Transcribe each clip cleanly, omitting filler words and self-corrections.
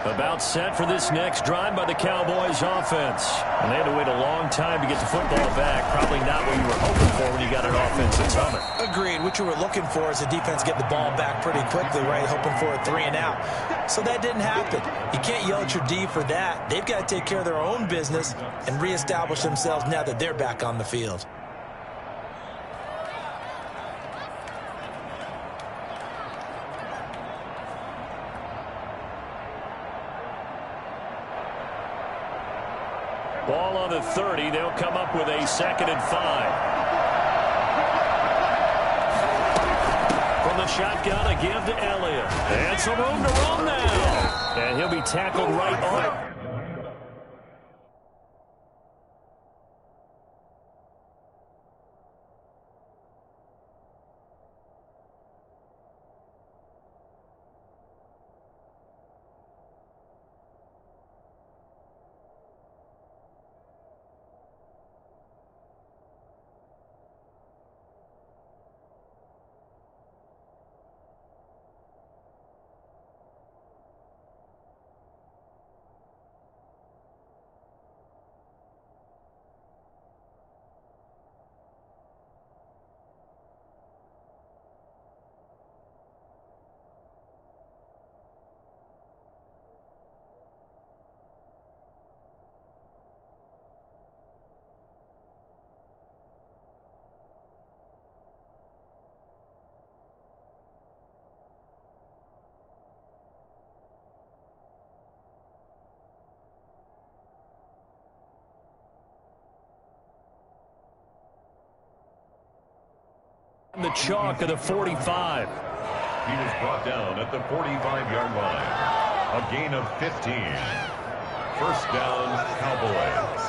About set for this next drive by the Cowboys offense. And they had to wait a long time to get the football back. Probably not what you were hoping for when you got an offense that's humming. Agreed. What you were looking for is the defense get the ball back pretty quickly, right? Hoping for a 3 and out. So that didn't happen. You can't yell at your D for that. They've got to take care of their own business and reestablish themselves now that they're back on the field. Ball on the 30. They'll come up with a 2nd and 5. From the shotgun, a give to Elliott. And some room to run now. And he'll be tackled right on it. The chalk of the 45. He was brought down at the 45-yard line. A gain of 15. First down, Cowboys.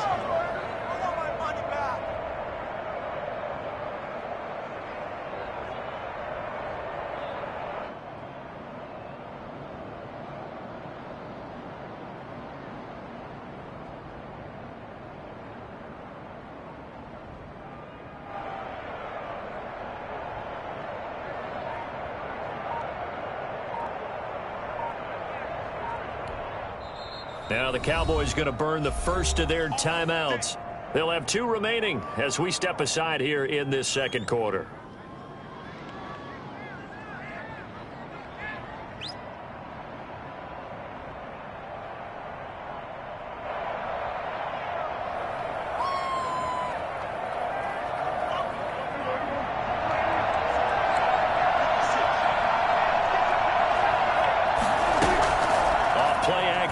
Now the Cowboys going to burn the first of their timeouts. They'll have 2 remaining as we step aside here in this second quarter.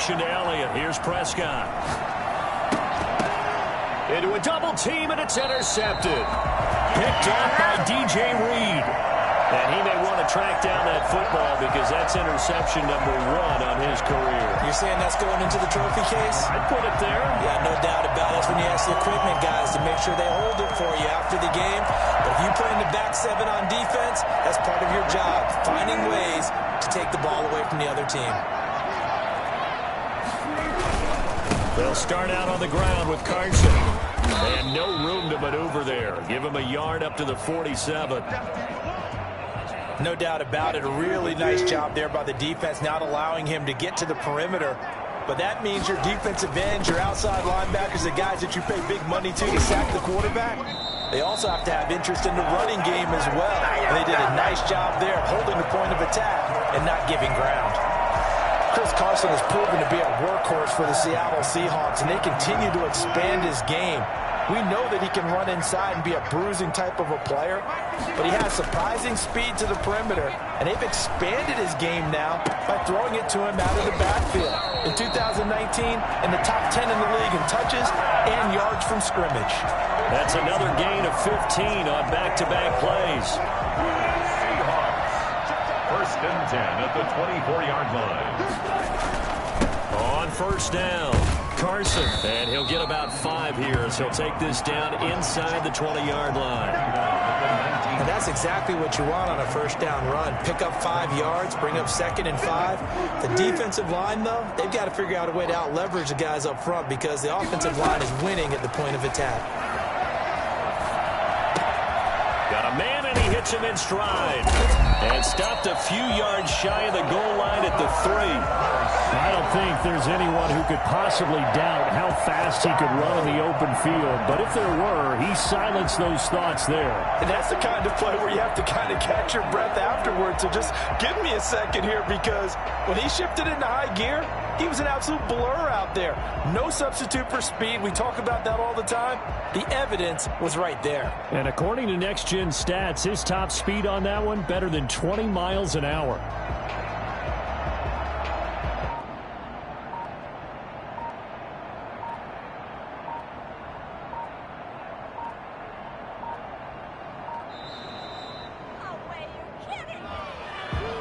To Elliott. Here's Prescott. Into a double team, and it's intercepted. Picked up by DJ Reed. And he may want to track down that football because that's interception number 1 on his career. You're saying that's going into the trophy case? I'd put it there. Yeah, no doubt about it. That's when you ask the equipment guys to make sure they hold it for you after the game. But if you play in the back 7 on defense, that's part of your job, finding ways to take the ball away from the other team. They'll start out on the ground with Carson. And no room to maneuver there. Give him a yard up to the 47. No doubt about it. A really nice job there by the defense, not allowing him to get to the perimeter. But that means your defensive ends, your outside linebackers, the guys that you pay big money to sack the quarterback, they also have to have interest in the running game as well. And they did a nice job there of holding the point of attack and not giving ground. Chris Carson has proven to be a workhorse for the Seattle Seahawks, and they continue to expand his game. We know that he can run inside and be a bruising type of a player, but he has surprising speed to the perimeter, and they've expanded his game now by throwing it to him out of the backfield. In 2019, in the top 10 in the league in touches and yards from scrimmage. That's another gain of 15 on back-to-back plays. First and 10 at the 24-yard line. On first down, Carson. And he'll get about 5 here as he'll take this down inside the 20-yard line. And that's exactly what you want on a first down run. Pick up 5 yards, bring up 2nd and 5. The defensive line, though, they've got to figure out a way to out-leverage the guys up front because the offensive line is winning at the point of attack. Got a man, and he hits him in stride. And stopped a few yards shy of the goal line at the 3. I don't think there's anyone who could possibly doubt how fast he could run in the open field. But if there were, he silenced those thoughts there. And that's the kind of play where you have to kind of catch your breath afterwards. So just give me a second here, because when he shifted into high gear, he was an absolute blur out there. No substitute for speed. We talk about that all the time. The evidence was right there. And according to Next Gen Stats, his top speed on that one, better than 20 miles an hour.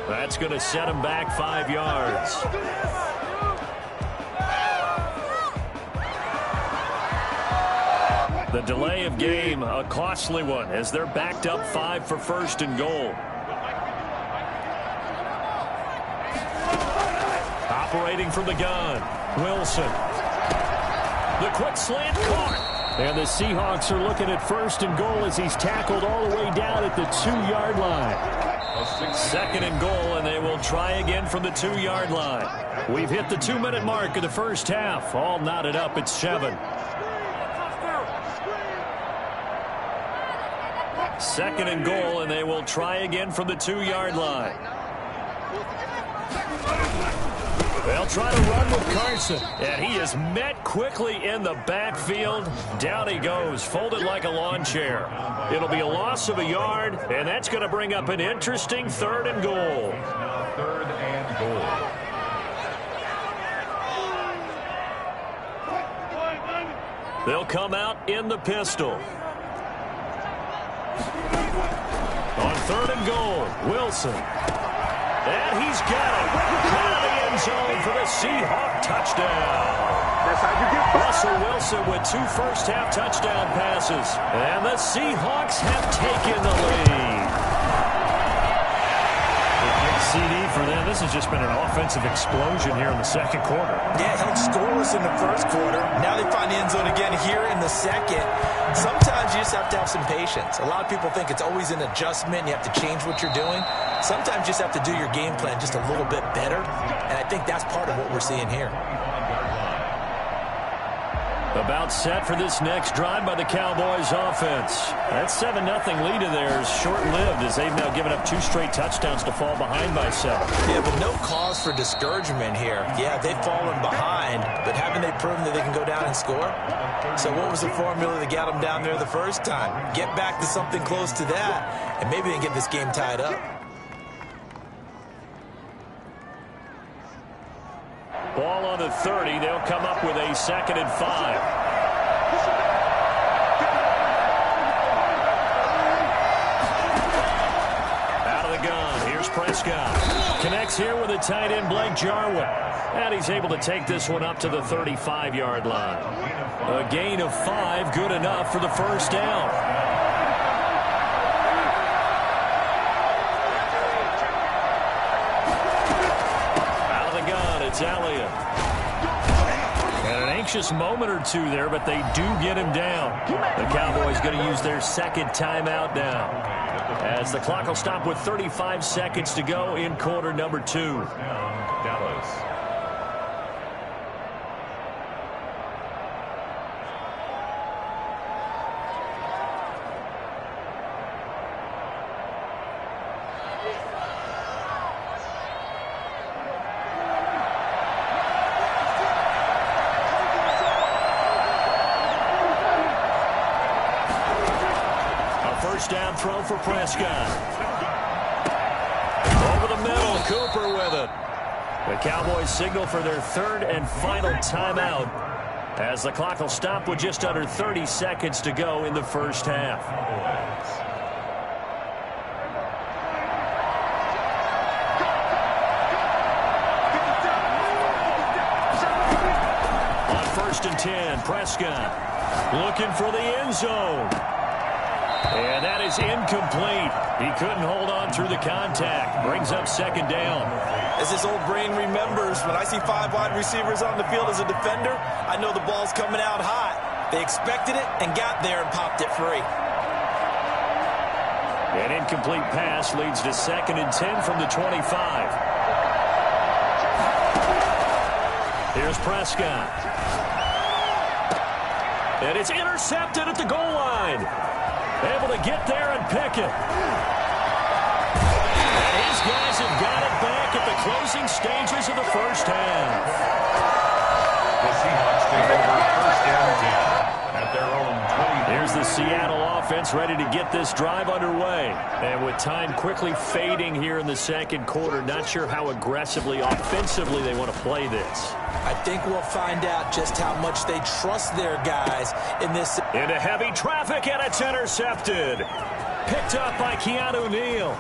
That's going to set him back 5 yards. The delay of game, a costly one, as they're backed up 5 for first and goal. Operating from the gun, Wilson. The quick slant caught. And the Seahawks are looking at first and goal as he's tackled all the way down at the 2-yard line. Second and goal, and they will try again from the 2-yard line. We've hit the 2-minute mark of the first half. All knotted up at 7. Second and goal, and they will try again from the 2-yard line. They'll try to run with Carson, and he is met quickly in the backfield. Down he goes, folded like a lawn chair. It'll be a loss of a yard, and that's going to bring up an interesting 3rd and goal. Now 3rd and goal. They'll come out in the pistol. On 3rd and goal, Wilson. And he's got it. Out of the end zone for the Seahawk touchdown. Russell Wilson with 2 first-half touchdown passes. And the Seahawks have taken the lead. CD for them. This has just been an offensive explosion here in the second quarter. Yeah, held scoreless in the first quarter. Now they find the end zone again here in the second. Sometimes you just have to have some patience. A lot of people think it's always an adjustment. You have to change what you're doing. Sometimes you just have to do your game plan just a little bit better. And I think that's part of what we're seeing here. About set for this next drive by the Cowboys offense. That 7-0 lead of theirs short-lived as they've now given up 2 straight touchdowns to fall behind by 7. Yeah, but no cause for discouragement here. Yeah, they've fallen behind, but haven't they proven that they can go down and score? So what was the formula that got them down there the first time? Get back to something close to that, and maybe they can get this game tied up. Ball on the 30. They'll come up with a 2nd and 5. Out of the gun. Here's Prescott. Connects here with a tight end, Blake Jarwin. And he's able to take this one up to the 35-yard line. A gain of 5, good enough for the first down. It's Elliott. And an anxious moment or two there, but they do get him down. The Cowboys going to use their 2nd timeout now, as the clock will stop with 35 seconds to go in quarter number 2. Dallas. Down throw for Prescott. Over the middle, Cooper with it. The Cowboys signal for their 3rd and final timeout, as the clock will stop with just under 30 seconds to go in the first half. On 1st and 10, Prescott looking for the end zone. And that is incomplete. He couldn't hold on through the contact. Brings up 2nd down. As his old brain remembers, when I see 5 wide receivers on the field as a defender, I know the ball's coming out hot. They expected it and got there and popped it free. An incomplete pass leads to 2nd and 10 from the 25. Here's Prescott. And it's intercepted at the goal line. Able to get there and pick it. And his guys have got it back at the closing stages of the first half. The Seahawks take over first down 10 at their own 20. Here's the Seattle offense ready to get this drive underway. And with time quickly fading here in the second quarter, not sure how aggressively, offensively they want to play this. I think we'll find out just how much they trust their guys in this. Into heavy traffic, and it's intercepted. Picked up by Keanu Neal.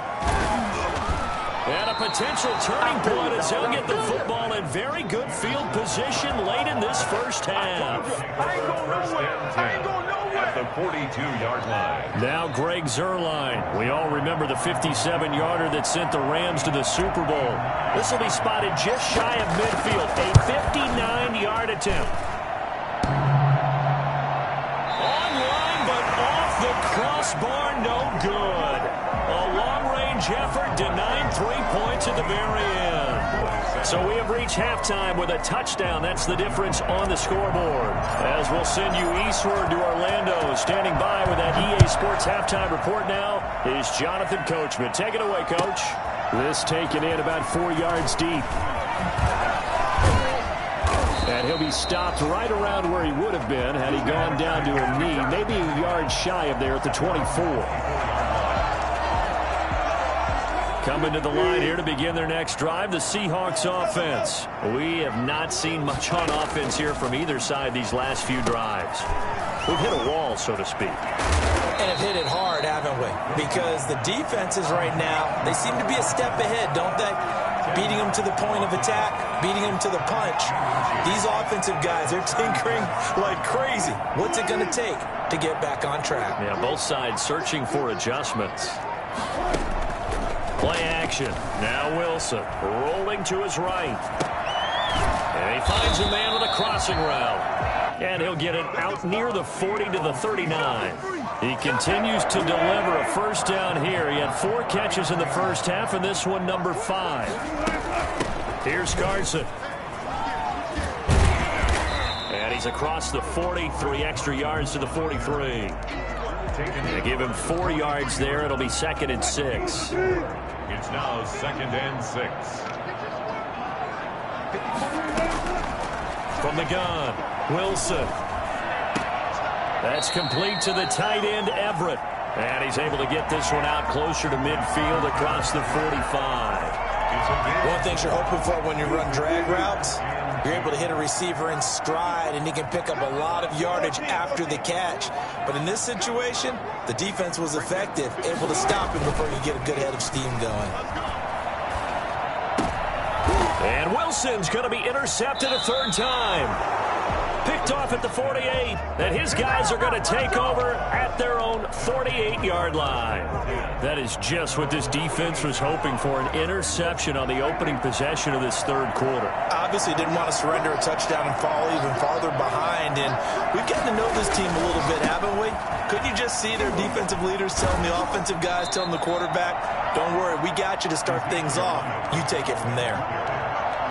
And a potential turning point as he'll get the football in very good field position late in this first half. First down 10 at the 42-yard line. Now Greg Zuerlein. We all remember the 57-yarder that sent the Rams to the Super Bowl. This will be spotted just shy of midfield. A 59-yard attempt. Online, but off the crossbar, no good. A long-range effort denying 3 points at the very end. So we have reached halftime with a touchdown. That's the difference on the scoreboard. As we'll send you eastward to Orlando. Standing by with that EA Sports halftime report now is Jonathan Coachman. Take it away, Coach. This taken in about 4 yards deep. And he'll be stopped right around where he would have been had he gone down to a knee, maybe a yard shy of there at the 24. Coming to the line here to begin their next drive, the Seahawks offense. We have not seen much on offense here from either side these last few drives. We've hit a wall, so to speak. And have hit it hard, haven't we? Because the defenses right now, they seem to be a step ahead, don't they? Beating them to the point of attack, beating them to the punch. These offensive guys, they're tinkering like crazy. What's it going to take to get back on track? Yeah, both sides searching for adjustments. Play action. Now Wilson rolling to his right. And he finds a man with a crossing route. And he'll get it out near the 40 to the 39. He continues to deliver a first down here. He had 4 catches in the first half, and this one number 5. Here's Carson. And he's across the 40, 3 extra yards to the 43. They give him 4 yards there. It'll be 2nd and 6. It's now 2nd and 6. From the gun, Wilson. That's complete to the tight end, Everett. And he's able to get this one out closer to midfield across the 45. One of the things you're hoping for when you run drag routes, you're able to hit a receiver in stride, and he can pick up a lot of yardage after the catch. But in this situation, the defense was effective, able to stop him before you get a good head of steam going. And Wilson's going to be intercepted a 3rd time. Picked off at the 48, and his guys are going to take over at their own 48-yard line. That is just what this defense was hoping for, an interception on the opening possession of this 3rd quarter. Obviously didn't want to surrender a touchdown and fall even farther behind, and we've gotten to know this team a little bit, haven't we? Couldn't you just see their defensive leaders telling the offensive guys, telling the quarterback, don't worry, we got you to start things off. You take it from there.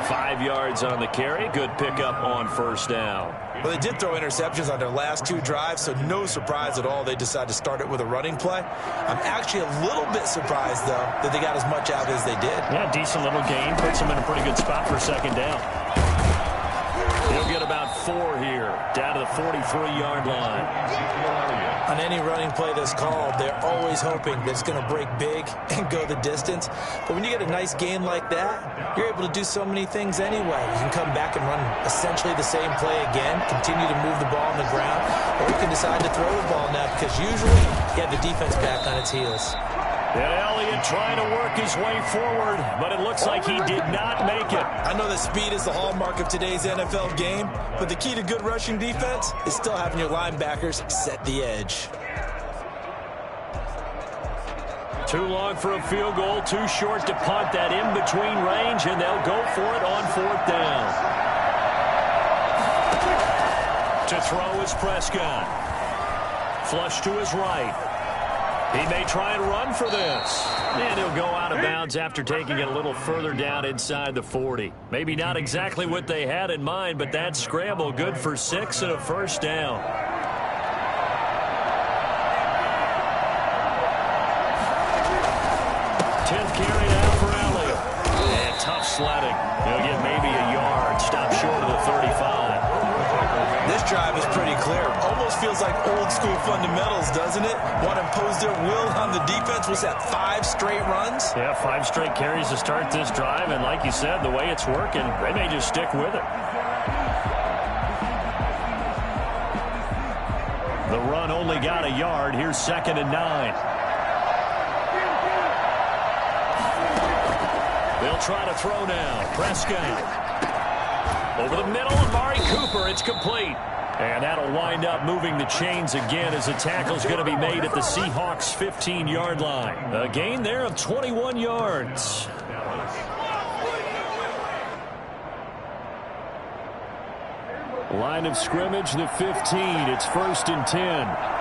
5 yards on the carry. Good pickup on first down. Well, they did throw interceptions on their last 2 drives, so no surprise at all they decided to start it with a running play. I'm actually a little bit surprised, though, that they got as much out as they did. Yeah, decent little gain. Puts them in a pretty good spot for 2nd down. He'll get about 4 here, down to the 43-yard line. On any running play that's called, they're always hoping that it's going to break big and go the distance. But when you get a nice gain like that, you're able to do so many things anyway. You can come back and run essentially the same play again, continue to move the ball on the ground, or you can decide to throw the ball now because usually you have the defense back on its heels. And Elliott trying to work his way forward, but it looks like he did not make it. I know that speed is the hallmark of today's NFL game, but the key to good rushing defense is still having your linebackers set the edge. Too long for a field goal, too short to punt that in-between range, and they'll go for it on 4th down. To throw is Prescott. Flush to his right. He may try and run for this. And he'll go out of bounds after taking it a little further down inside the 40. Maybe not exactly what they had in mind, but that scramble good for 6 and a first down. Carry now for Elliott. And tough sledding. He'll get maybe a yard. Stop short of the 35. This drive is pretty clear. Almost feels like old school fundamentals, doesn't it? Want to impose their will on the defense. Was that 5 straight runs? Yeah, 5 straight carries to start this drive. And like you said, the way it's working, they may just stick with it. The run only got a yard. Here's 2nd and 9. They'll try to throw now. Prescott. Over the middle, Amari Cooper. It's complete. And that'll wind up moving the chains again as the tackle's going to be made at the Seahawks' 15-yard line. A gain there of 21 yards. Line of scrimmage, the 15. It's 1st and 10.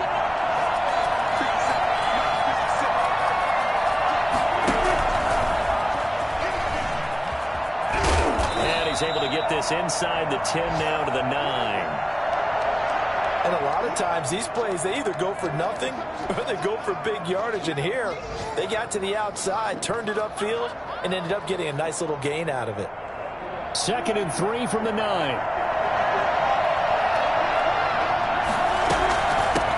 Able to get this inside the 10 now to the 9. And a lot of times these plays, they either go for nothing or they go for big yardage. And here, they got to the outside, turned it upfield, and ended up getting a nice little gain out of it. 2nd and 3 from the 9.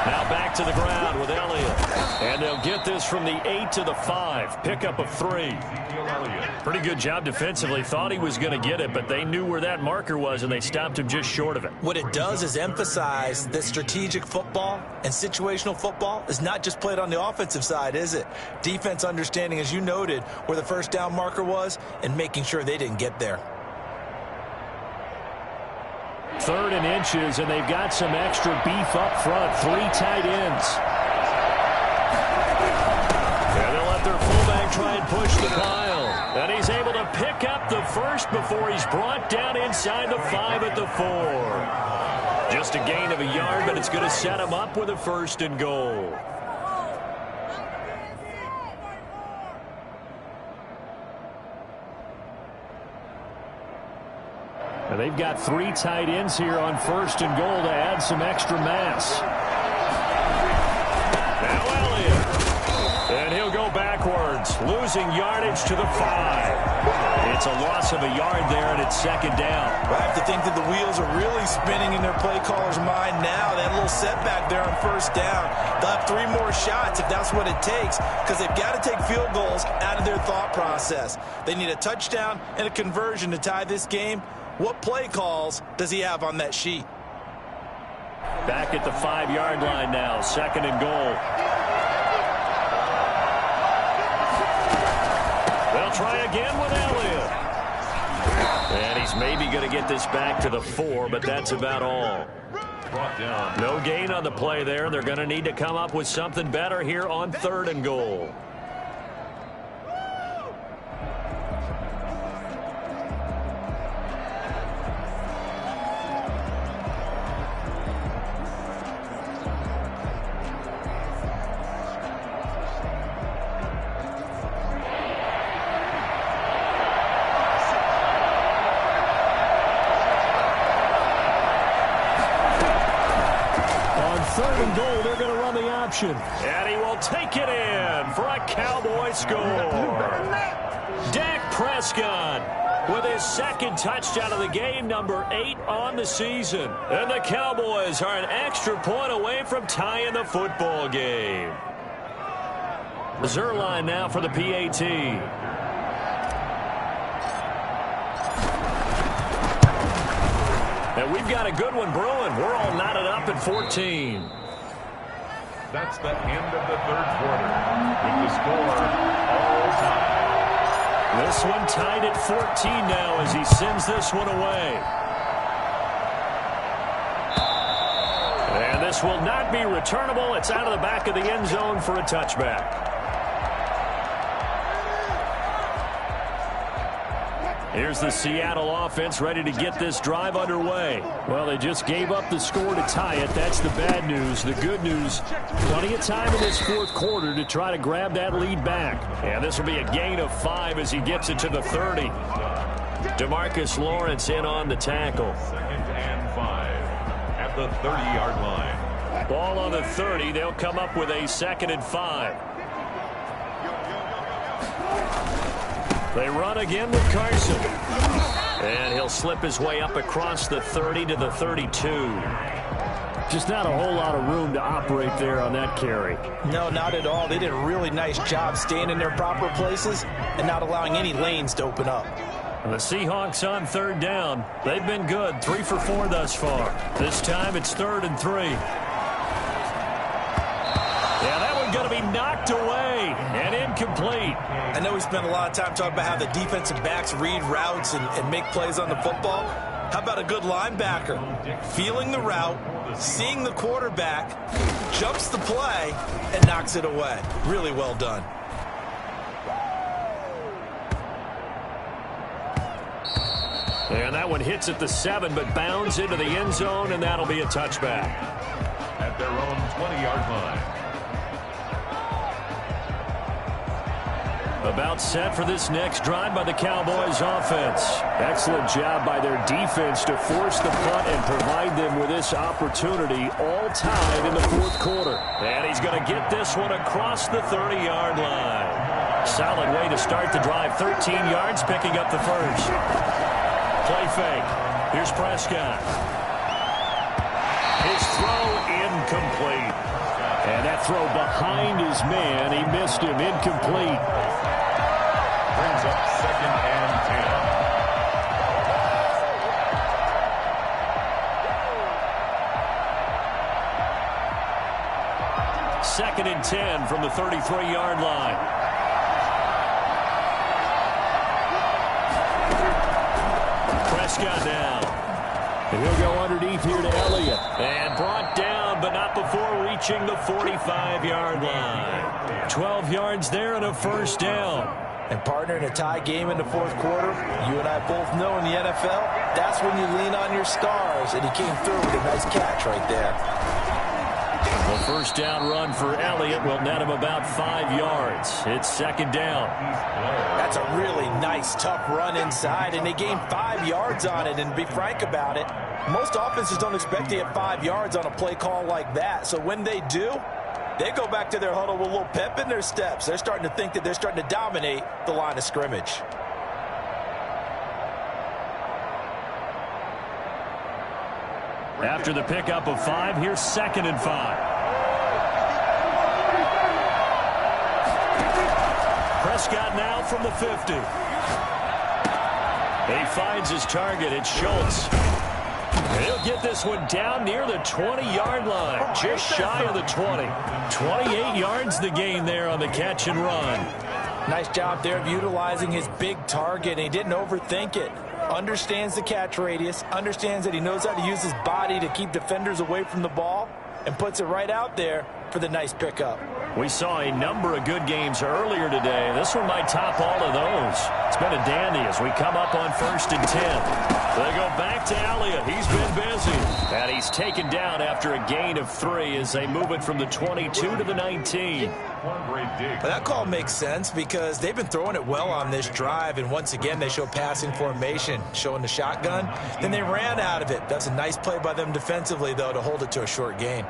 Now back to the ground with Elliott. And they'll get this from the 8 to the 5. Pickup of 3. Pretty good job defensively. Thought he was going to get it, but they knew where that marker was, and they stopped him just short of it. What it does is emphasize that strategic football and situational football is not just played on the offensive side, is it? Defense understanding, as you noted, where the first down marker was and making sure they didn't get there. 3rd and inches, and they've got some extra beef up front. 3 tight ends. And they'll let their fullback try and push the pile. And he's able to pick up the first before he's brought down inside the 5 at the 4. Just a gain of a yard, but it's going to set him up with a 1st and goal. And they've got 3 tight ends here on 1st and goal to add some extra mass. Now Elliott. And he'll go backwards, losing yardage to the 5. It's a loss of a yard there, and it's 2nd down. I have to think that the wheels are really spinning in their play caller's mind now. That little setback there on 1st down. They'll have 3 more shots if that's what it takes, because they've got to take field goals out of their thought process. They need a touchdown and a conversion to tie this game. What play calls does he have on that sheet? Back at the 5-yard line now, 2nd and goal. They'll try again with Elliott. And he's maybe going to get this back to the 4, but that's about all. No gain on the play there. They're going to need to come up with something better here on 3rd and goal. And he will take it in for a Cowboy score. Dak Prescott with his 2nd touchdown of the game, number 8 on the season. And the Cowboys are an extra point away from tying the football game. Zuerlein now for the PAT. And we've got a good one brewing. We're all knotted up at 14. That's the end of the 3rd quarter with the score all time. This one tied at 14 now as he sends this one away. And this will not be returnable. It's out of the back of the end zone for a touchback. Here's the Seattle offense ready to get this drive underway. Well, they just gave up the score to tie it. That's the bad news. The good news, plenty of time in this fourth quarter to try to grab that lead back. And this will be a gain of 5 as he gets it to the 30. DeMarcus Lawrence in on the tackle. 2nd and 5 at the 30-yard line. Ball on the 30. They'll come up with a 2nd and 5. They run again with Carson. And he'll slip his way up across the 30 to the 32. Just not a whole lot of room to operate there on that carry. No, not at all. They did a really nice job staying in their proper places and not allowing any lanes to open up. And the Seahawks on 3rd down. They've been good, 3 for 4 thus far. This time it's 3rd and 3. Yeah, that one's going to be knocked away and incomplete. I know we spent a lot of time talking about how the defensive backs read routes and make plays on the football. How about a good linebacker? Feeling the route, seeing the quarterback, jumps the play, and knocks it away. Really well done. And that one hits at the 7, but bounds into the end zone, and that'll be a touchback. At their own 20-yard line. About set for this next drive by the Cowboys offense. Excellent job by their defense to force the punt and provide them with this opportunity, all tied in the fourth quarter. And he's going to get this one across the 30-yard line. Solid way to start the drive. 13 yards, picking up the first. Play fake. Here's Prescott. His throw incomplete. And that throw behind his man. He missed him. Incomplete. Brings up 2nd and 10. 2nd and 10 from the 33-yard line. Prescott down. And he'll go underneath here to Elliott. And brought down, but not before reaching the 45-yard line. 12 yards there and a first down. And partner, in a tie game in the fourth quarter, you and I both know in the NFL, that's when you lean on your stars. And he came through with a nice catch right there. The first down run for Elliott will net him about 5 yards. It's 2nd down. That's a really nice, tough run inside, and they gained 5 yards on it. And to be frank about it, most offenses don't expect to get 5 yards on a play call like that. So when they do, they go back to their huddle with a little pep in their steps. They're starting to think that they're starting to dominate the line of scrimmage. After the pickup of 5, here's 2nd and 5. Prescott now from the 50. He finds his target. It's Schultz. He'll get this one down near the 20-yard line, just shy of the 20. 28 yards the gain there on the catch and run. Nice job there of utilizing his big target. He didn't overthink it. Understands the catch radius, understands that he knows how to use his body to keep defenders away from the ball, and puts it right out there for the nice pickup. We saw a number of good games earlier today. This one might top all of those. It's been a dandy as we come up on 1st and 10. They go back to Elliott. He's been busy. And he's taken down after a gain of 3 as they move it from the 22 to the 19. But that call makes sense because they've been throwing it well on this drive, and once again they show passing formation, showing the shotgun. Then they ran out of it. That's a nice play by them defensively, though, to hold it to a short gain.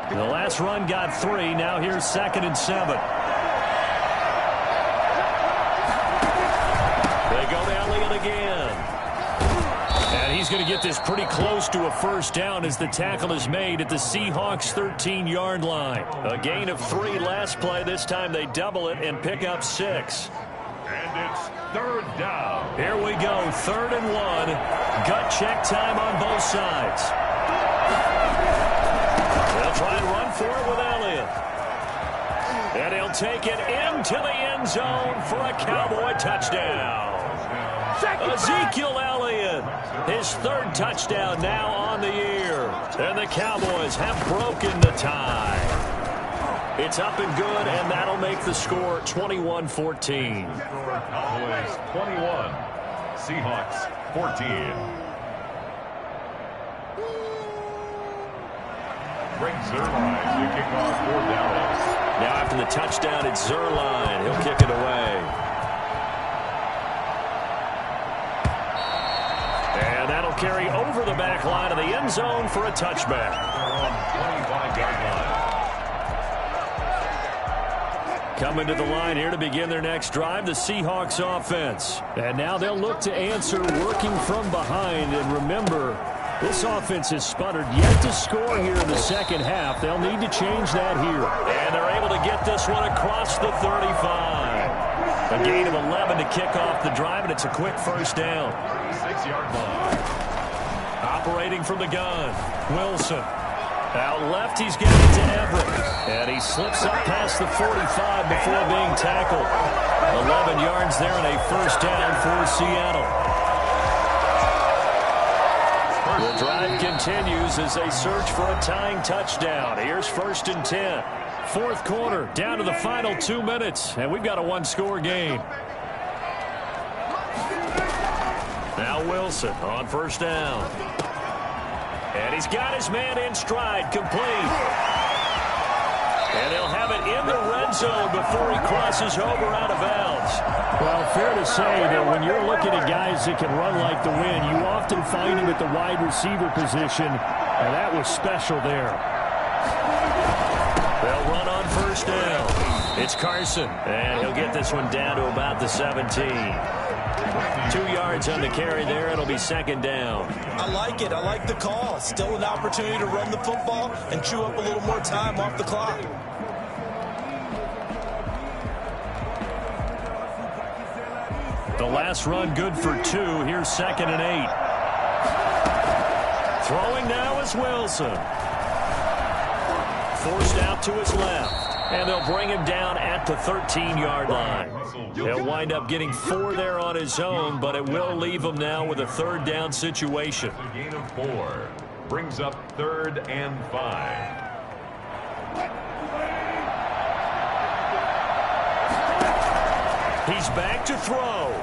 The last run got 3. Now here's 2nd and 7. They go to Elliott again. And he's going to get this pretty close to a first down as the tackle is made at the Seahawks' 13-yard line. A gain of 3 last play. This time they double it and pick up 6. And it's 3rd down. Here we go, 3rd and 1. Gut check time on both sides. They'll try and run for it with Elliott. And he'll take it into the end zone for a Cowboy touchdown. Ezekiel Elliott His third touchdown now on the year. And the Cowboys have broken the tie. It's up and good, and that'll make the score 21-14. Cowboys 21, Seahawks 14. Greg Zuerlein to kick off for Dallas. Now after the touchdown, it's Zuerlein. He'll kick it away. And that'll carry over the back line of the end zone for a touchback. On 25-yard line. Coming to the line here to begin their next drive, the Seahawks offense. And now they'll look to answer working from behind. And remember, this offense has sputtered yet to score here in the second half. They'll need to change that here. And they're able to get this one across the 35. A gain of 11 to kick off the drive, and it's a quick first down. 36-yard line. Operating from the gun, Wilson. Out left, he's getting it to Everett. And he slips up past the 45 before being tackled. 11 yards there and a first down for Seattle. The drive continues as they search for a tying touchdown. Here's 1st and 10. Fourth quarter, down to the final 2 minutes, and we've got a one-score game. Now Wilson on first down. And he's got his man in stride, complete. And he'll have it in the red zone before he crosses over out of bounds. Well, fair to say that when you're looking at guys that can run like the wind, you often find him at the wide receiver position, and that was special there. They'll run on first down. It's Carson, and he'll get this one down to about the 17. 2 yards on the carry there. It'll be second down. I like it. I like the call. Still an opportunity to run the football and chew up a little more time off the clock. The last run good for 2. Here's 2nd and 8. Throwing now is Wilson. Forced out to his left. And they'll bring him down at the 13-yard line. He'll wind up getting 4 there on his own, but it will leave him now with a third down situation. A gain of 4 brings up 3rd and 5. He's back to throw.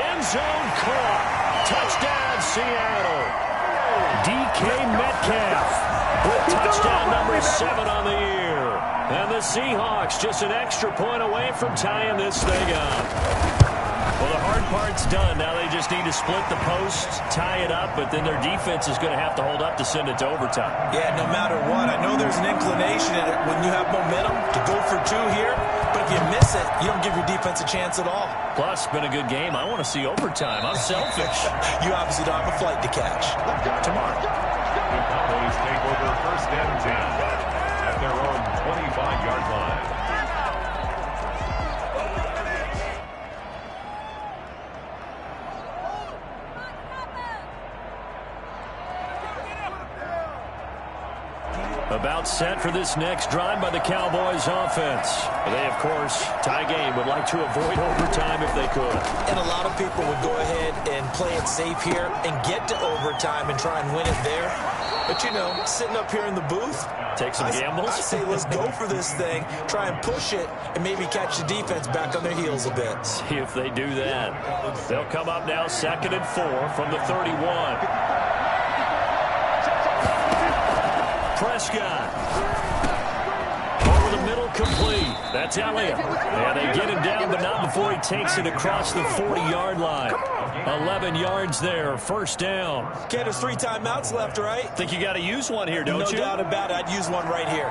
End zone caught. Touchdown, Seattle. DK Metcalf with touchdown number 7 on the year. And the Seahawks just an extra point away from tying this thing up. Well, the hard part's done. Now they just need to split the post, tie it up, but then their defense is going to have to hold up to send it to overtime. Yeah, no matter what. I know there's an inclination in it when you have momentum to go for 2 here, but if you miss it, you don't give your defense a chance at all. Plus, been a good game. I want to see overtime. I'm selfish. You obviously don't have a flight to catch. Tomorrow. The Cowboys take over 1st and 10 at their own 25-yard line. About set for this next drive by the Cowboys offense. They, of course, tie game, would like to avoid overtime if they could. And a lot of people would go ahead and play it safe here and get to overtime and try and win it there. But, you know, sitting up here in the booth, take some gambles. I say let's go for this thing, try and push it, and maybe catch the defense back on their heels a bit. See if they do that. They'll come up now 2nd and 4 from the 31. Prescott. Over the middle, complete. That's Elliott. And they get him down, but not before he takes it across the 40-yard line. 11 yards there, first down. Ken, there's 3 timeouts left, right? Think you got to use one here, don't you? No doubt about it. I'd use one right here.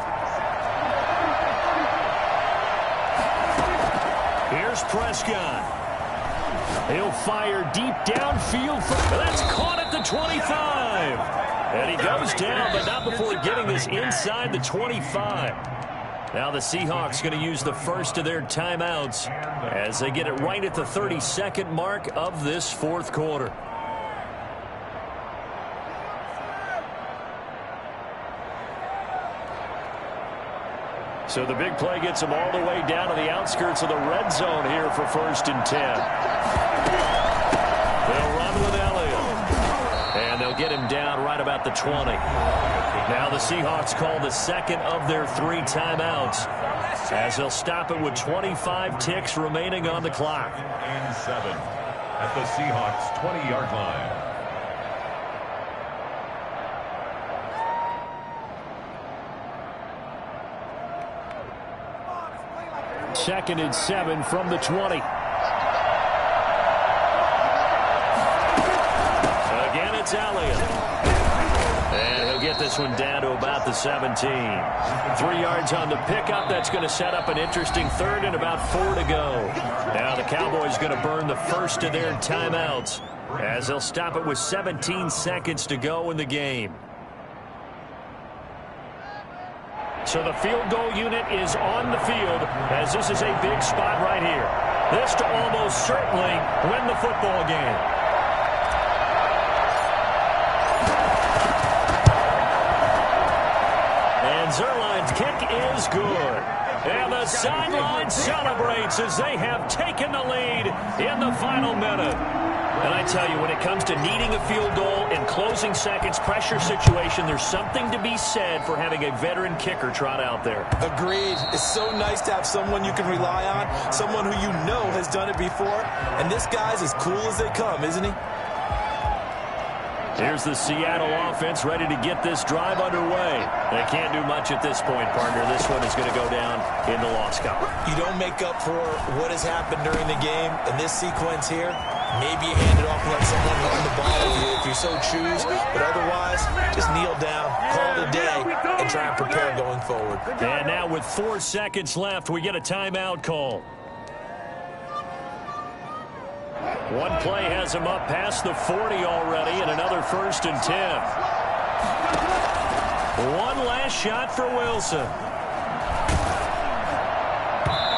Here's Prescott. He'll fire deep downfield. That's caught at the 25. And he goes down, but not before getting this inside the 25. Now the Seahawks going to use the first of their timeouts as they get it right at the 32nd mark of this fourth quarter. So the big play gets them all the way down to the outskirts of the red zone here for 1st and 10. down right about the 20. Now the Seahawks call the second of their 3 timeouts, as they'll stop it with 25 ticks remaining on the clock. And 7 at the Seahawks 20-yard line. Second and 7 from the 20. Again, it's Elliott. And he'll get this one down to about the 17. 3 yards on the pickup. That's going to set up an interesting third and about 4 to go. Now the Cowboys going to burn the first of their timeouts, as they'll stop it with 17 seconds to go in the game. So the field goal unit is on the field, as this is a big spot right here. This to almost certainly win the football game. And Zuerlein's kick is good. And the sideline celebrates as they have taken the lead in the final minute. And I tell you, when it comes to needing a field goal in closing seconds, pressure situation, there's something to be said for having a veteran kicker trot out there. Agreed. It's so nice to have someone you can rely on, someone who you know has done it before. And this guy's as cool as they come, isn't he? Here's the Seattle offense ready to get this drive underway. They can't do much at this point, partner. This one is going to go down in the loss column. You don't make up for what has happened during the game in this sequence here. Maybe you hand it off and let someone run the ball if you so choose. But otherwise, just kneel down, call it a day, and try and prepare going forward. And now with 4 seconds left, we get a timeout call. One play has him up past the 40 already, and another 1st and 10. One last shot for Wilson.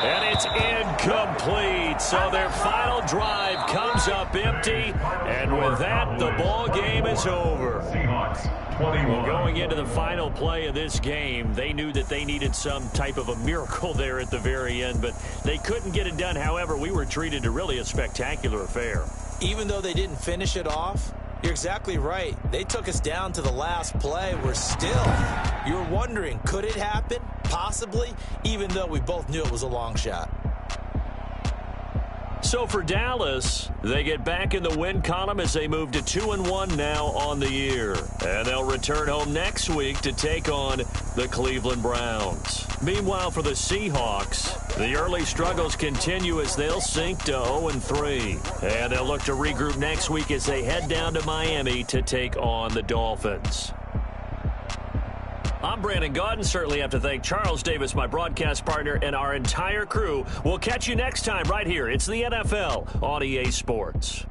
And it's incomplete. So their final drive comes up empty. And with that, the ball game is over. Seahawks 21. Well, going into the final play of this game, they knew that they needed some type of a miracle there at the very end, but they couldn't get it done. However, we were treated to really a spectacular affair. Even though they didn't finish it off, you're exactly right. They took us down to the last play. We're still, you were wondering, could it happen? Possibly, even though we both knew it was a long shot. So for Dallas, they get back in the win column as they move to 2-1 now on the year. And they'll return home next week to take on the Cleveland Browns. Meanwhile, for the Seahawks, the early struggles continue as they'll sink to 0-3. And they'll look to regroup next week as they head down to Miami to take on the Dolphins. I'm Brandon Gaudin. Certainly have to thank Charles Davis, my broadcast partner, and our entire crew. We'll catch you next time right here. It's the NFL on EA Sports.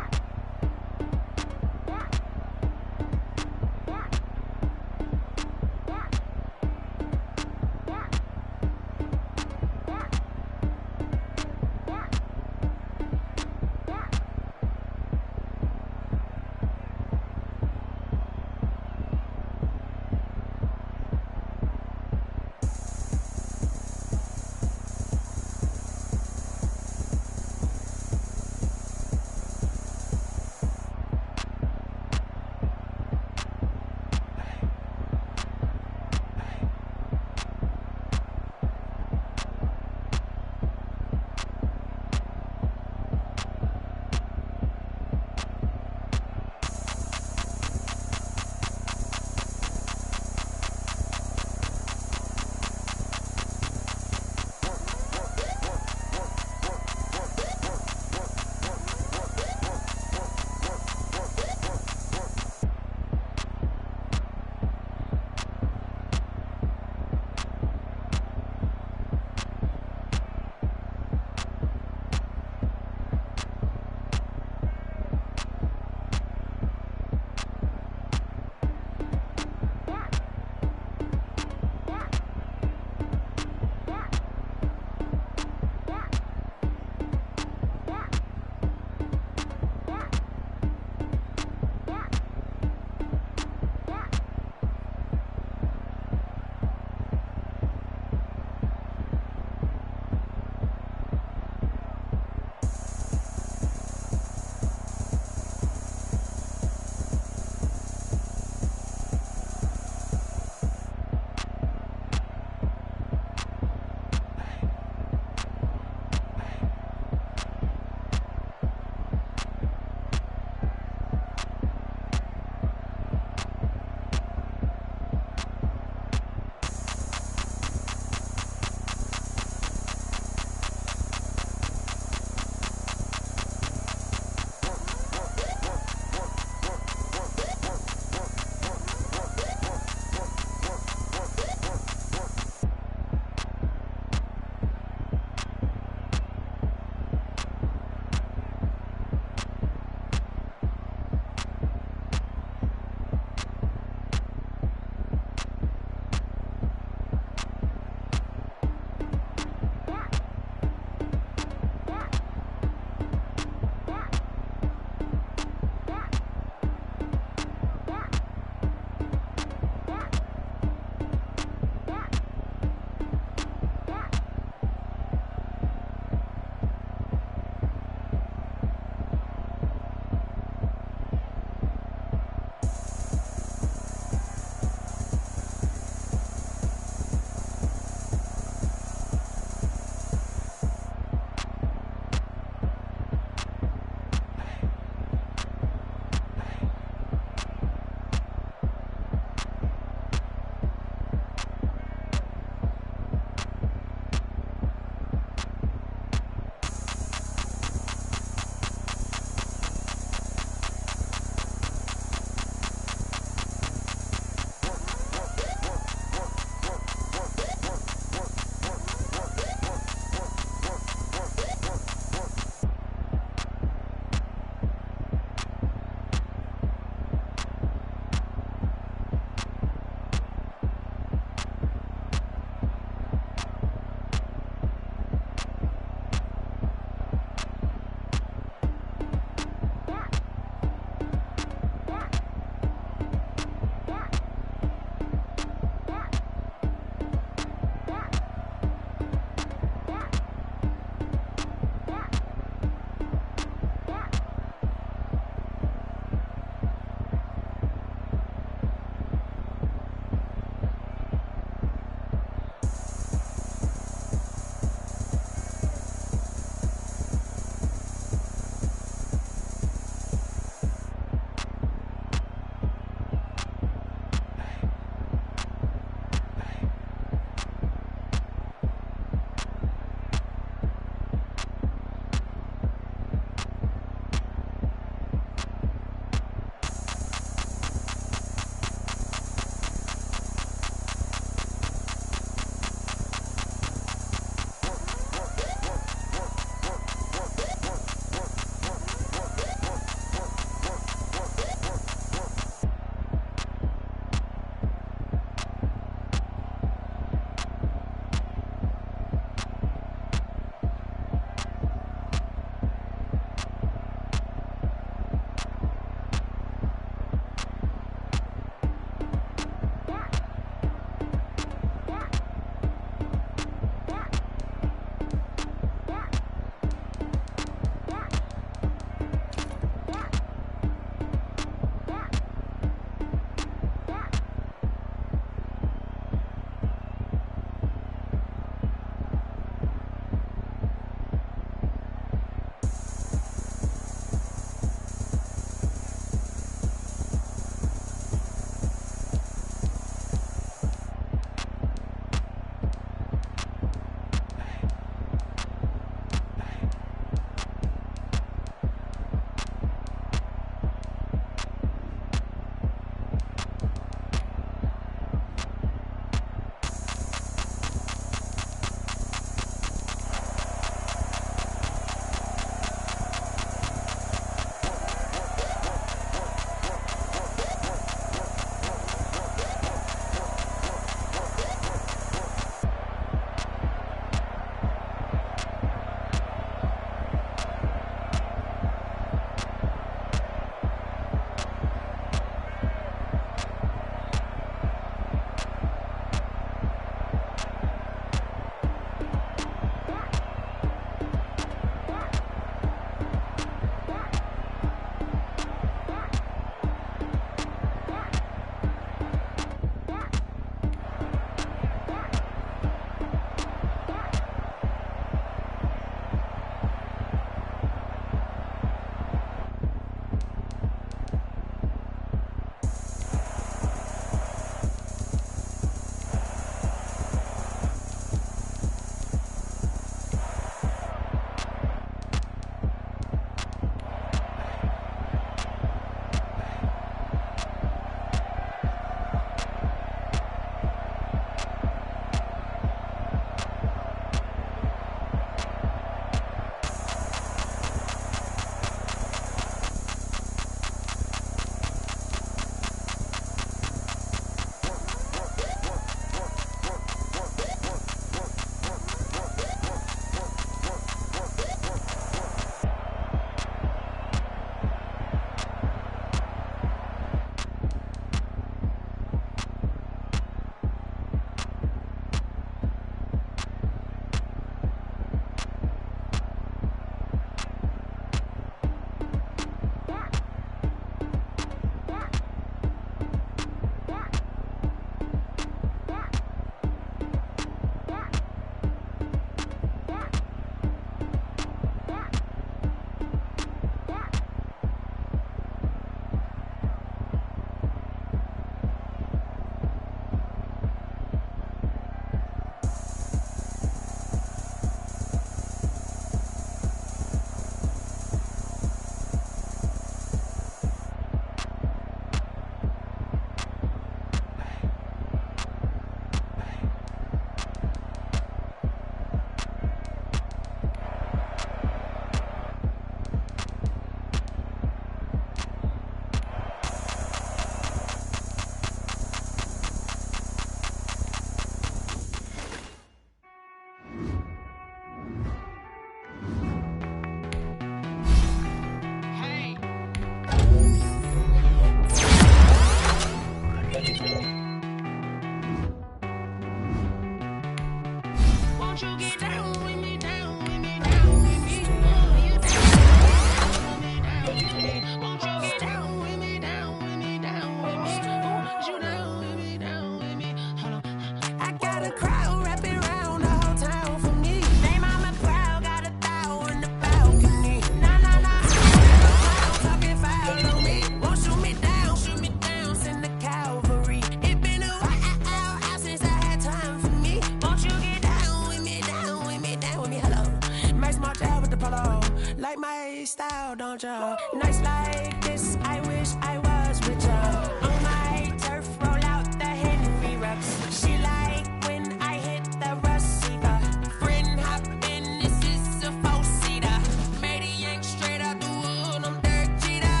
like my style, don't ya? Nights like this, I wish I was with ya. On my turf, roll out the Henry rocks. She like when I hit the receiver. Friend hop in, this is a four-seater. Made a yank straight out the wood, I'm Derek Jeter.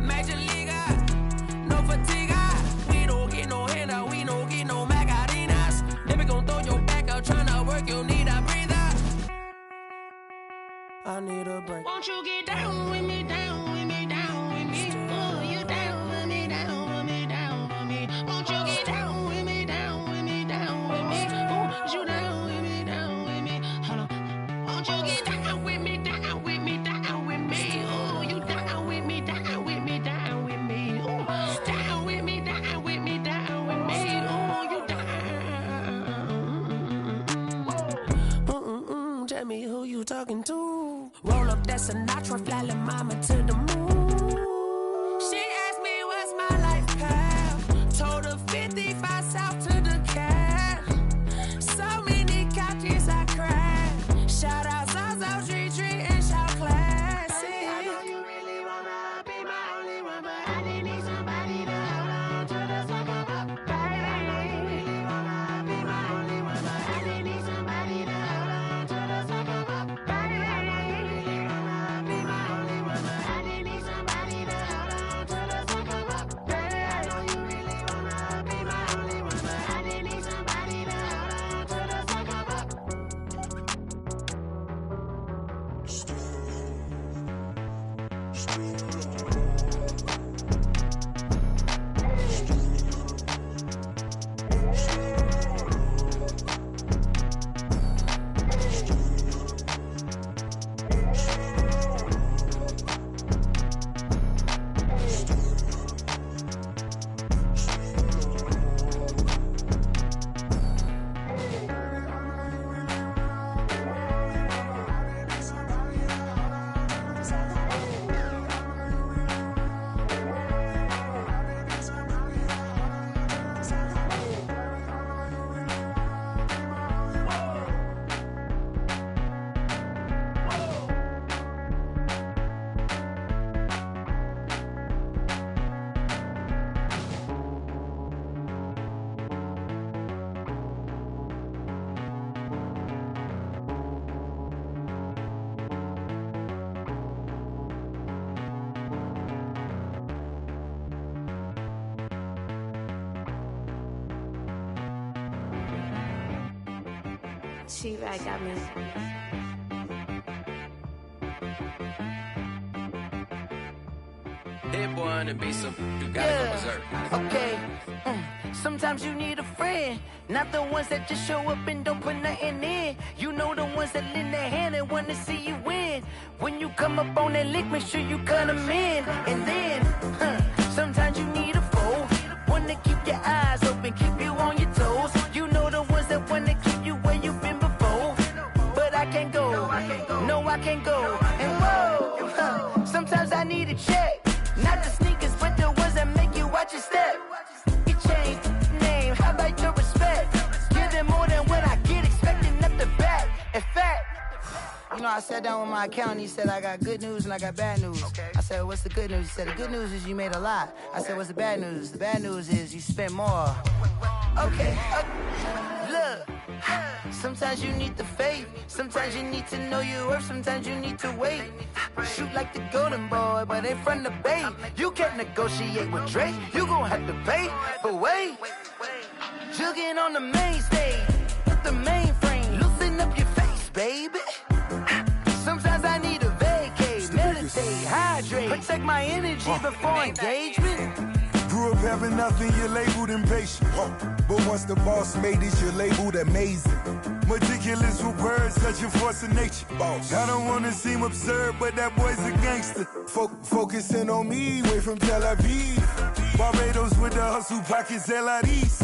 Major leaguer, no fatigue. We don't get no hander, we don't get no Macarinas. Never gon' throw your back out, tryna work, you need a breather. I need a break. Won't you get down with me, down with me, down with me? Oh, you down with me, down with me, down with me. Won't you get down with me, down with me, down with me? Oh, you down with me, down with me. Hold on. Won't you get down with me, down with me, down with me? Oh, you down with me, down with me, down with me. Oh, down with me, down with me, down with me. Oh, you down. Tell me who you talking to. Roll up that Sinatra, fly la mama to the moon. She asked me what's my life path. Told her 55 south to the cat. So many couches I crashed. Shout out Zazo, Tree, and shout classic. I know you really wanna be my only one, but I didn't need somebody to hold on to the second up, baby. I know you really wanna be my only one, but I didn't need somebody to hold on to the second up, baby. She got me. Hit boy on the beat, so you gotta go berserk. Okay. Sometimes you need a friend, not the ones that just show up and don't put nothing in. You know the ones that lend their hand and wanna see you win. When you come up on that lick, make sure you cut them in. And then, sometimes you need a foe, one to keep your eyes open, keep you on your toes. You know the ones that wanna keep you where you've been before. But I can't go, no I can't go. And whoa, sometimes I need a check. Not the sneakers, but the ones that make you watch your step. You change name, how about your respect? Give them more than what I get, expecting up the back. In fact, you know, I sat down with my accountant, he said I got good news and I got bad news. I said, what's the good news? He said, the good news is you made a lot. I said, what's the bad news? The bad news is you spent more. Okay, look. Sometimes you need the faith, sometimes you need to know your worth, sometimes you need to wait. Shoot like the golden boy, but ain't from the bay. You can't negotiate with Drake, you gon' have to pay. But wait, jugging on the main stage, with the mainframe, loosen up your face, baby. Sometimes I need a vacate, meditate, hydrate, protect my energy before engagement. Grew up having nothing, you're labeled impatient. But once the boss made it, you're labeled amazing. Meticulous with words, such a force of nature. I don't wanna seem absurd, but that boy's a gangster. Focusing on me, way from Tel Aviv. Barbados with the hustle pockets, LIDs.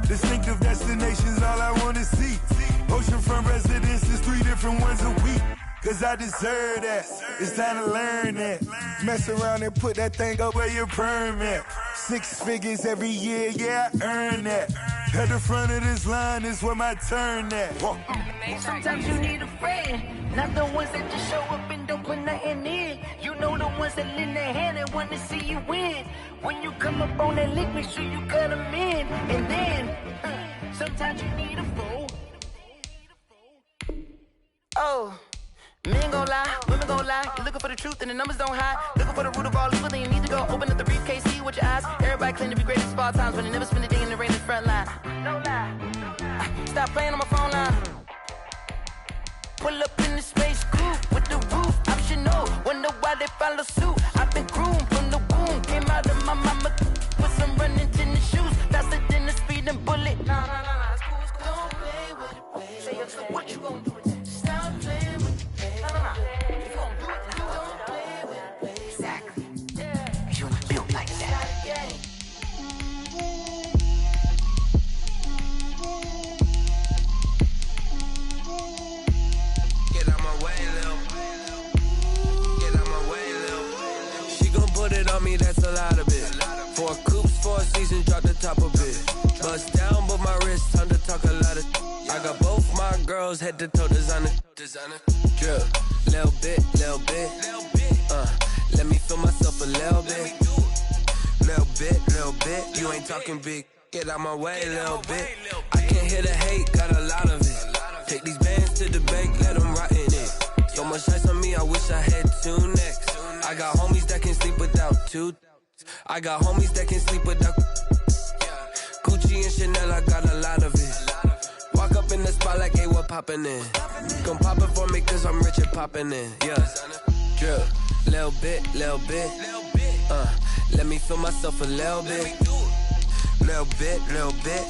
Distinctive destinations, all I wanna see. Oceanfront residences, 3 different ones a week. Cause I deserve that, it's time to learn that. Mess around and put that thing up where your permit. 6 figures every year, yeah, I earn that. At the front of this line is where my turn at. Sometimes you need a friend, not the ones that just show up and don't put nothing that lend a hand and want to see you win. When you come up on that lick, make sure you cut them in. And then, sometimes you need a fool. Oh, men gon' lie, women gon' lie. You're looking for the truth and the numbers don't hide. Looking for the root of all evil, then you need to go open up the briefcase, see with your eyes. Everybody claim to be greatest of all times, but they never spend a day in the rain in the front line. No lie. Stop playing on my phone line. Pull up in the space coupe with the roof optional. Wonder why they follow suit. I've been groomed from the womb. Came out of my mama with some running tennis shoes. Faster than the speeding bullet. Nah, it's cool, it's cool. Don't play with it, play. Say yo, so what you gon' do with it? Stop playing with it, play. Nah. If you gon' do it, then don't play with it, play. Exactly. Yeah. You built like that. Put it on me, that's a lot of it. 4 coops, 4 seasons, drop the top of it. Bust down, but my wrist, time to talk a lot of. I got both my girls, head to toe designer. Drip, little bit. Let me feel myself a little bit. Little bit. You ain't talking big. Get out my way, little bit. I can't hear the hate, got a lot of it. Take these bands to the bank, let them rot in it. So much ice on me, I wish I had 2 necks. I got homies that can sleep without 2. I got homies that can sleep without Gucci and Chanel, I got a lot of it. Walk up in the spot like, hey, what poppin' in? Gon' pop it for me cause I'm rich and poppin' in. Yeah, drip, little bit. Let me feel myself a little bit. Little bit.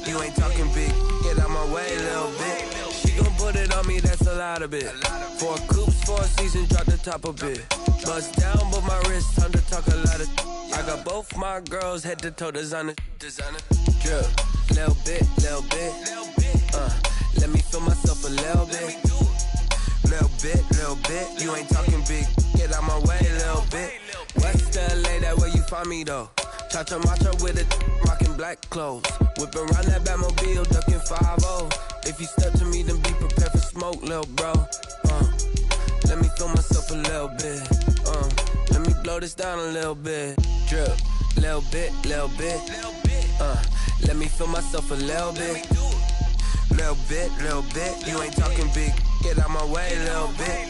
You ain't talking big. Get out my way, little bit. She gon' put it on me, that's a lot of it. 4 coops, 4 seasons, drop the top of it. Bust down, but my wrist, time to talk a lot of. I got both my girls, head to toe designer. Drip, little bit. Let me feel myself a little bit. Little bit. You ain't talking big. Get out my way, little bit. West LA, that where you find me though. Cha-cha matcha with it, rockin' black clothes. Whippin' around that Batmobile, duckin' 5-0. If you step to me, then be prepared for smoke, lil' bro. Let me feel myself a little bit. Let me blow this down a little bit. Drip, little bit. Let me feel myself a little bit. Little bit. You ain't talking big. Get out my way, little bit.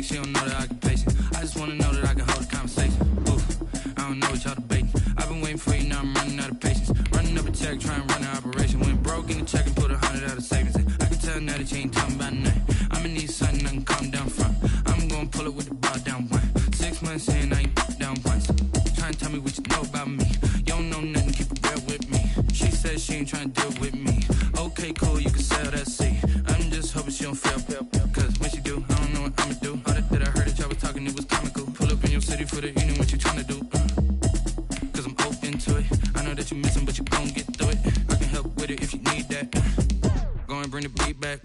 She don't know that I can pace it. I just wanna know that I can hold a conversation. Oof, I don't know what y'all debating. I've been waiting for you, now I'm running out of patience. Running up a check, trying to run an operation. Went broke in the check and put 100 out of savings. I can tell now that you ain't talking about nothing. I'ma need something I can calm down from. I'm gonna pull it with the bar down one. 6 months in, I ain't down once. Trying to tell me what you know about me. You don't know nothing, keep it real with me. She said she ain't trying to deal with me. Okay, cool, you can sell that seat. I'm just hoping she don't fail. Cause when she do, I don't know what I'ma do. That I heard that y'all was talking, it was comical. Pull up in your city for the evening, what you tryna do? Cause I'm open to it. I know that you missing, but you gon' get through it. I can help with it if you need that. Go and bring the beat back.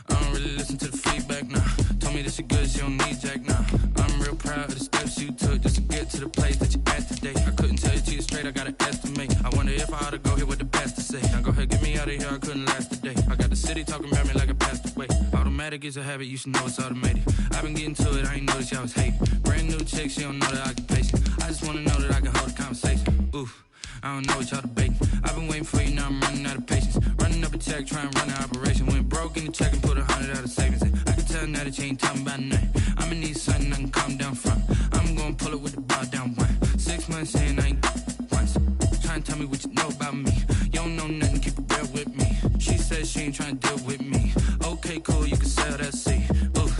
I don't really listen to the feedback, nah. Told me that she good, she don't need jack, nah. I'm real proud of the steps you took just to get to the place that you at today. I couldn't tell you to you straight, I gotta estimate. I wonder if I ought to go here with the best to say. Now go ahead, get me out of here, I couldn't last today. I got the city talking about me like I passed away. Automatic is a habit, you should know it's automated. I've been getting to it, I ain't noticed y'all was hating. Brand new chick, she don't know that I can pace it. I just wanna know that I can hold a conversation. Oof, I don't know what y'all debating. I've been waiting for you, now I'm running out of patience. Running up a check, trying to run an operation. Went broke in the check and put 100 out of savings. I can tell now that you ain't talking about nothing. I'ma need something I can calm down from. I'm gonna pull it with the bar down one. 6 months in, I ain't once. Trying to tell me what you know about me. You don't know nothing, keep it real with me. She said she ain't trying to deal with me. Okay, cool, you can sell that seat. Ooh,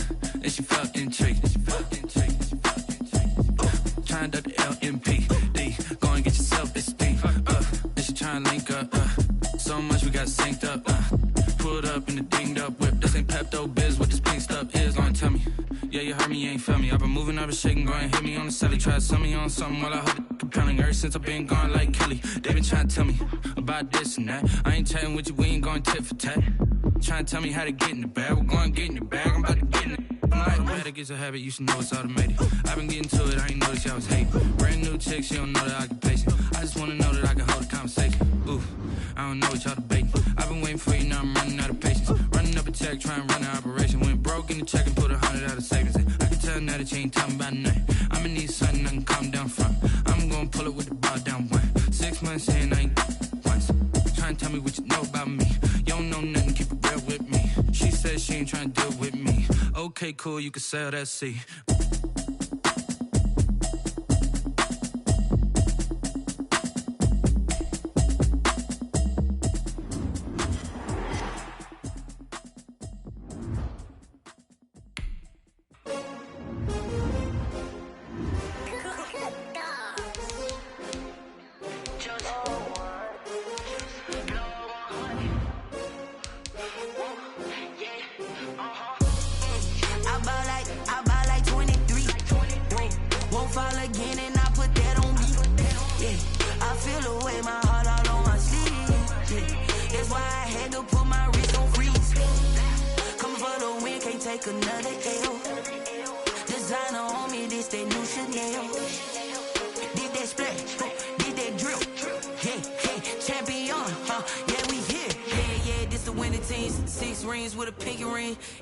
and she felt intrigued. Trying to the LMPD. Go and get yourself this thing. And she trying to link up. So much we got synced up. Pulled up in the dinged up whip. This ain't Pepto Biz, what this pink stuff is. Gonna tell me, yeah, you heard me, you ain't feel me. I've been moving, I've been shaking, go and hit me on the celly. Try to sell me on something while I hold it compelling. Ever since I've been gone like Kelly, they been trying to tell me about this and that. I ain't chatting with you, we ain't going tit for tat. Trying to tell me how to get in the bag, we're going to get in the bag, I'm about to get in it. Automatic is a habit, you should know it's automated. I've been getting to it, I ain't noticed y'all was hating. Brand new chick, she don't know the occupation. I just wanna know that I can hold a conversation. Ooh, I don't know what y'all debating. I've been waiting for you, now I'm running out of patience. Running up a check, trying to run an operation. Went broke in the check and put 100 out of savings in. I can tell now that you ain't talking about nothing. I'ma need something I can calm down from. I'm gonna pull it with the bar down one. 6 months in, I ain't once. Trying to tell me what you know about me. You don't know nothing, keep it real with me. She said she ain't trying to deal with me. Okay, cool, you can sell that seat.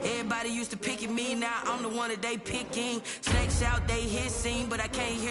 Everybody used to pick at me, now I'm the one that they picking. Snakes out, they hissing, but I can't hear